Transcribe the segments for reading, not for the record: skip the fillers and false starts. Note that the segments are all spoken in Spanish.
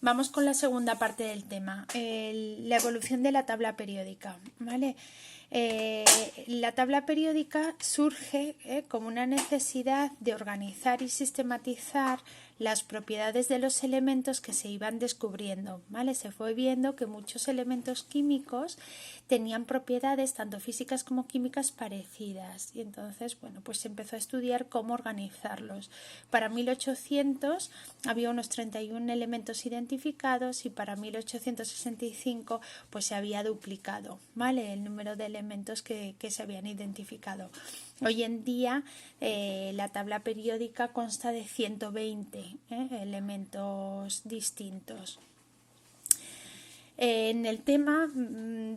Vamos con la segunda parte del tema, la evolución de la tabla periódica, ¿vale? La tabla periódica surge como una necesidad de organizar y sistematizar las propiedades de los elementos que se iban descubriendo, ¿vale? Se fue viendo que muchos elementos químicos tenían propiedades tanto físicas como químicas parecidas y entonces, bueno, pues se empezó a estudiar cómo organizarlos. Para 1800 había unos 31 elementos identificados y para 1865 pues se había duplicado, ¿vale? El número de elementos que se habían identificado. Hoy en día la tabla periódica consta de 120 elementos distintos. En el tema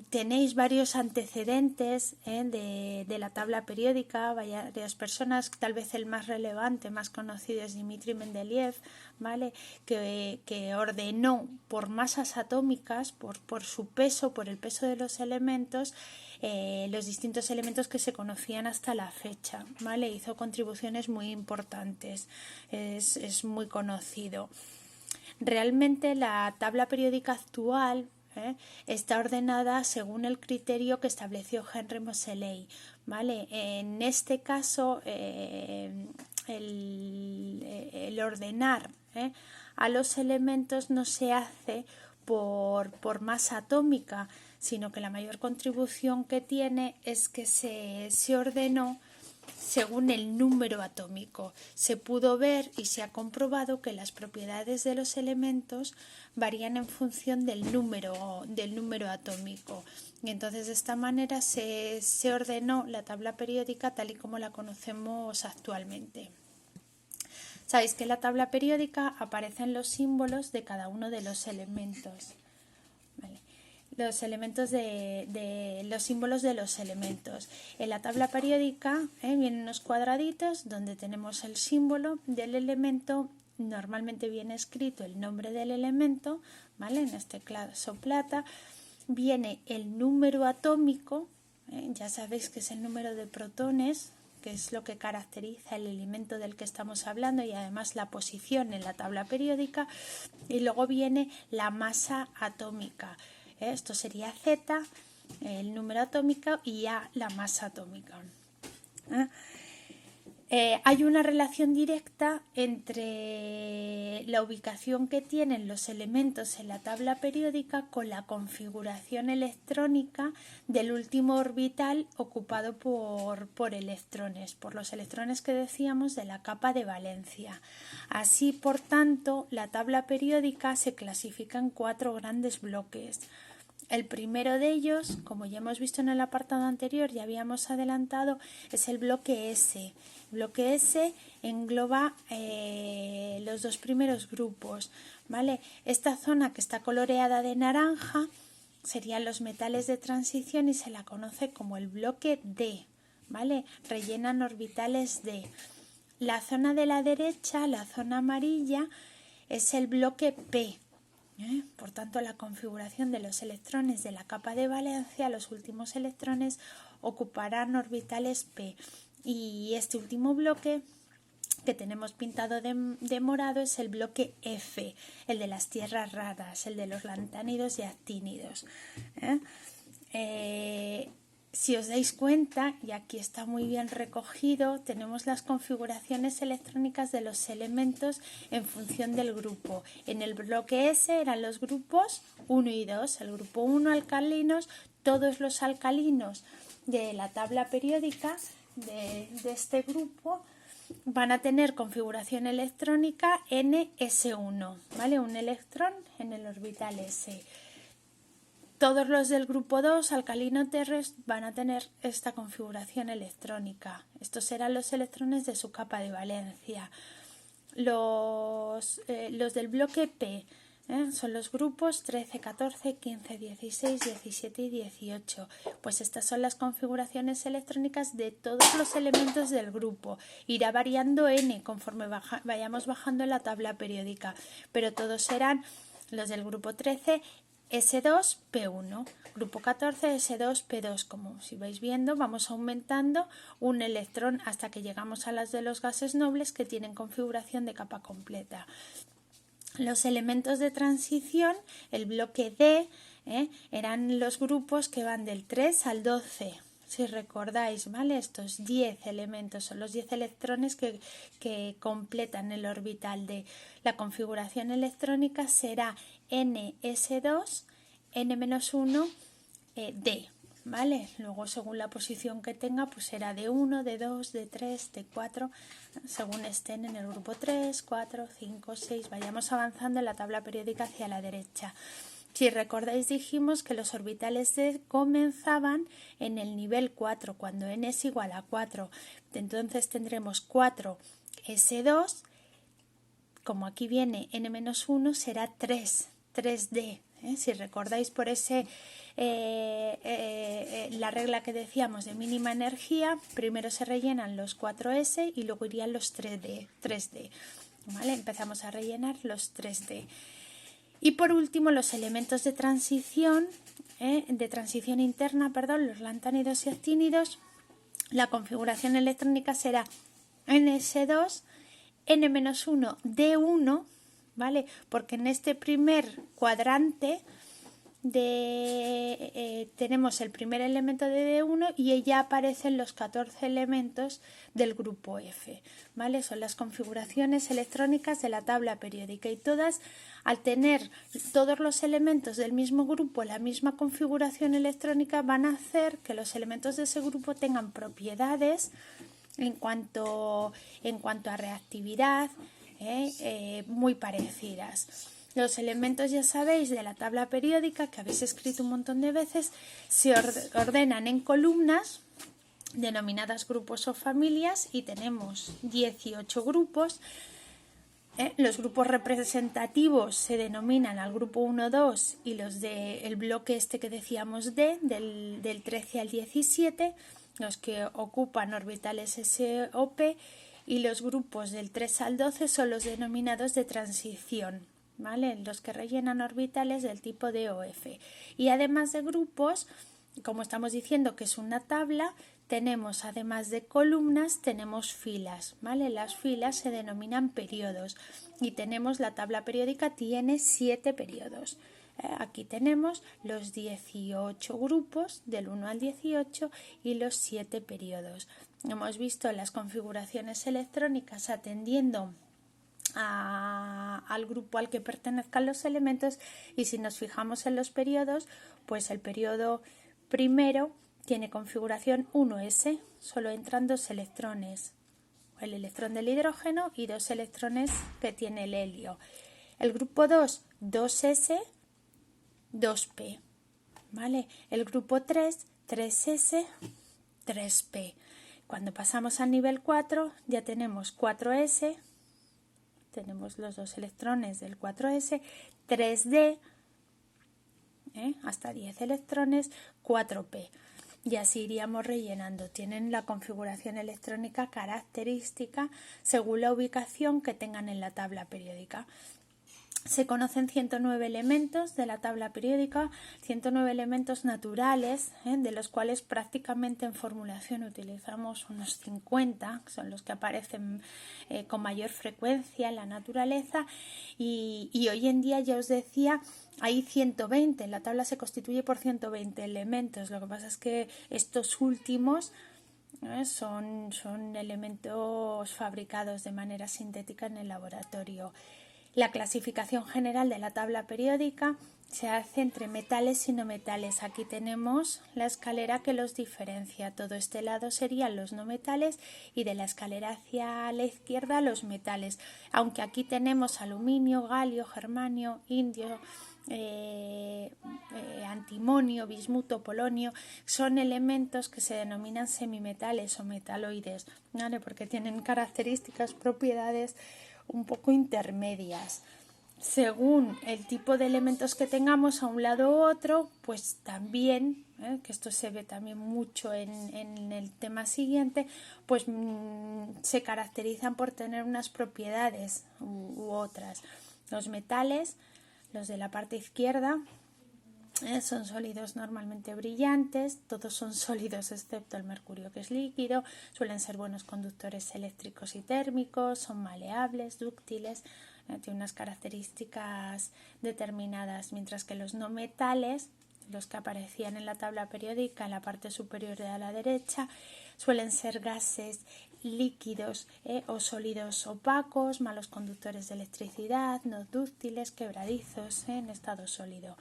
tenéis varios antecedentes de la tabla periódica, varias personas, tal vez el más relevante, más conocido es Dmitri Mendeleev, ¿vale? que ordenó por masas atómicas, por su peso, por el peso de los elementos, los distintos elementos que se conocían hasta la fecha, ¿vale? Hizo contribuciones muy importantes, es muy conocido. Realmente la tabla periódica actual está ordenada según el criterio que estableció Henry Moseley, ¿vale? En este caso, el ordenar a los elementos no se hace por masa atómica, sino que la mayor contribución que tiene es que se ordenó según el número atómico. Se pudo ver y se ha comprobado que las propiedades de los elementos varían en función del número atómico. Y entonces de esta manera se ordenó la tabla periódica tal y como la conocemos actualmente. Sabéis que en la tabla periódica aparecen los símbolos de cada uno de los elementos. ¿Vale? Los elementos los símbolos de los elementos. En la tabla periódica vienen unos cuadraditos donde tenemos el símbolo del elemento. Normalmente viene escrito el nombre del elemento, ¿vale? En este caso plata. Viene el número atómico, ya sabéis que es el número de protones, que es lo que caracteriza el elemento del que estamos hablando y además la posición en la tabla periódica. Y luego viene la masa atómica. Esto sería Z, el número atómico, y A, la masa atómica. Hay una relación directa entre la ubicación que tienen los elementos en la tabla periódica con la configuración electrónica del último orbital ocupado por electrones, por los electrones que decíamos de la capa de valencia. Así, por tanto, la tabla periódica se clasifica en 4 grandes bloques. El primero de ellos, como ya hemos visto en el apartado anterior, ya habíamos adelantado, es el bloque S. El bloque S engloba los 2 primeros grupos, ¿vale? Esta zona que está coloreada de naranja serían los metales de transición y se la conoce como el bloque D, ¿vale? Rellenan orbitales D. La zona de la derecha, la zona amarilla, es el bloque P. Por tanto, la configuración de los electrones de la capa de valencia, los últimos electrones ocuparán orbitales P. Y este último bloque que tenemos pintado de morado es el bloque F, el de las tierras raras, el de los lantánidos y actínidos. Si os dais cuenta, y aquí está muy bien recogido, tenemos las configuraciones electrónicas de los elementos en función del grupo. En el bloque S eran los grupos 1 y 2. El grupo 1, alcalinos, todos los alcalinos de la tabla periódica de este grupo van a tener configuración electrónica NS1, ¿vale? Un electrón en el orbital S. Todos los del grupo 2, alcalino-terres, van a tener esta configuración electrónica. Estos serán los electrones de su capa de valencia. Los del bloque P son los grupos 13, 14, 15, 16, 17 y 18. Pues estas son las configuraciones electrónicas de todos los elementos del grupo. Irá variando N conforme vayamos bajando en la tabla periódica, pero todos serán los del grupo 13, S2, P1, grupo 14, S2, P2. Como si vais viendo, vamos aumentando un electrón hasta que llegamos a las de los gases nobles que tienen configuración de capa completa. Los elementos de transición, el bloque D, eran los grupos que van del 3 al 12. Si recordáis, ¿vale? Estos 10 elementos son los 10 electrones que completan el orbital D. La configuración electrónica será ns2, n-1, D. ¿Vale? Luego, según la posición que tenga, pues será de 1, de 2, de 3, de 4, según estén en el grupo 3, 4, 5, 6. Vayamos avanzando en la tabla periódica hacia la derecha. Si recordáis, dijimos que los orbitales D comenzaban en el nivel 4, cuando n es igual a 4. Entonces tendremos 4s2, como aquí viene n-1, será 3d. Si recordáis por ese la regla que decíamos de mínima energía, primero se rellenan los 4s y luego irían los 3d. ¿Vale? Empezamos a rellenar los 3d. Y por último, los elementos de transición interna, los lantánidos y actínidos. La configuración electrónica será ns2, n-1, d1, ¿vale? Porque en este primer cuadrante tenemos el primer elemento de D1 y ya aparecen los 14 elementos del grupo F, ¿vale? Son las configuraciones electrónicas de la tabla periódica, y todas, al tener todos los elementos del mismo grupo, la misma configuración electrónica, van a hacer que los elementos de ese grupo tengan propiedades en cuanto a reactividad muy parecidas. Los elementos, ya sabéis, de la tabla periódica, que habéis escrito un montón de veces, se ordenan en columnas denominadas grupos o familias, y tenemos 18 grupos. Los grupos representativos se denominan al grupo 1, 2, y los del bloque este que decíamos D, del 13 al 17, los que ocupan orbitales S o P, y los grupos del 3 al 12 son los denominados de transición, ¿vale? Los que rellenan orbitales del tipo D o F. Y además de grupos, como estamos diciendo que es una tabla, tenemos, además de columnas, tenemos filas, ¿vale? Las filas se denominan periodos, y tenemos, la tabla periódica tiene 7 periodos. Aquí tenemos los 18 grupos del 1 al 18 y los 7 periodos. Hemos visto las configuraciones electrónicas atendiendo al grupo al que pertenezcan los elementos, y si nos fijamos en los periodos, pues el periodo primero tiene configuración 1s, solo entran 2 electrones, el electrón del hidrógeno y 2 electrones que tiene el helio. El grupo 2, 2s, 2p, ¿vale? El grupo 3, 3s, 3p. Cuando pasamos al nivel 4 ya tenemos 4s, tenemos los 2 electrones del 4s, 3d, hasta 10 electrones, 4p. Y así iríamos rellenando. Tienen la configuración electrónica característica según la ubicación que tengan en la tabla periódica. Se conocen 109 elementos de la tabla periódica, 109 elementos naturales, de los cuales prácticamente en formulación utilizamos unos 50, que son los que aparecen con mayor frecuencia en la naturaleza, y hoy en día, ya os decía, hay 120, la tabla se constituye por 120 elementos. Lo que pasa es que estos últimos son elementos fabricados de manera sintética en el laboratorio. La clasificación general de la tabla periódica se hace entre metales y no metales. Aquí tenemos la escalera que los diferencia. Todo este lado serían los no metales y de la escalera hacia la izquierda los metales. Aunque aquí tenemos aluminio, galio, germanio, indio, antimonio, bismuto, polonio, son elementos que se denominan semimetales o metaloides, ¿vale? Porque tienen características, propiedades un poco intermedias. Según el tipo de elementos que tengamos a un lado u otro, pues también, que esto se ve también mucho en el tema siguiente, pues se caracterizan por tener unas propiedades u otras. Los metales, los de la parte izquierda, son sólidos normalmente brillantes, todos son sólidos excepto el mercurio, que es líquido, suelen ser buenos conductores eléctricos y térmicos, son maleables, dúctiles, tiene unas características determinadas, mientras que los no metales, los que aparecían en la tabla periódica en la parte superior de la derecha, suelen ser gases líquidos o sólidos opacos, malos conductores de electricidad, no dúctiles, quebradizos en estado sólido.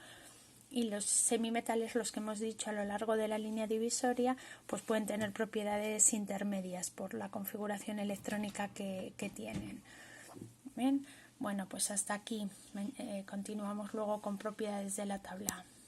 Y los semimetales, los que hemos dicho a lo largo de la línea divisoria, pues pueden tener propiedades intermedias por la configuración electrónica que tienen. Bien, bueno, pues hasta aquí. Continuamos luego con propiedades de la tabla.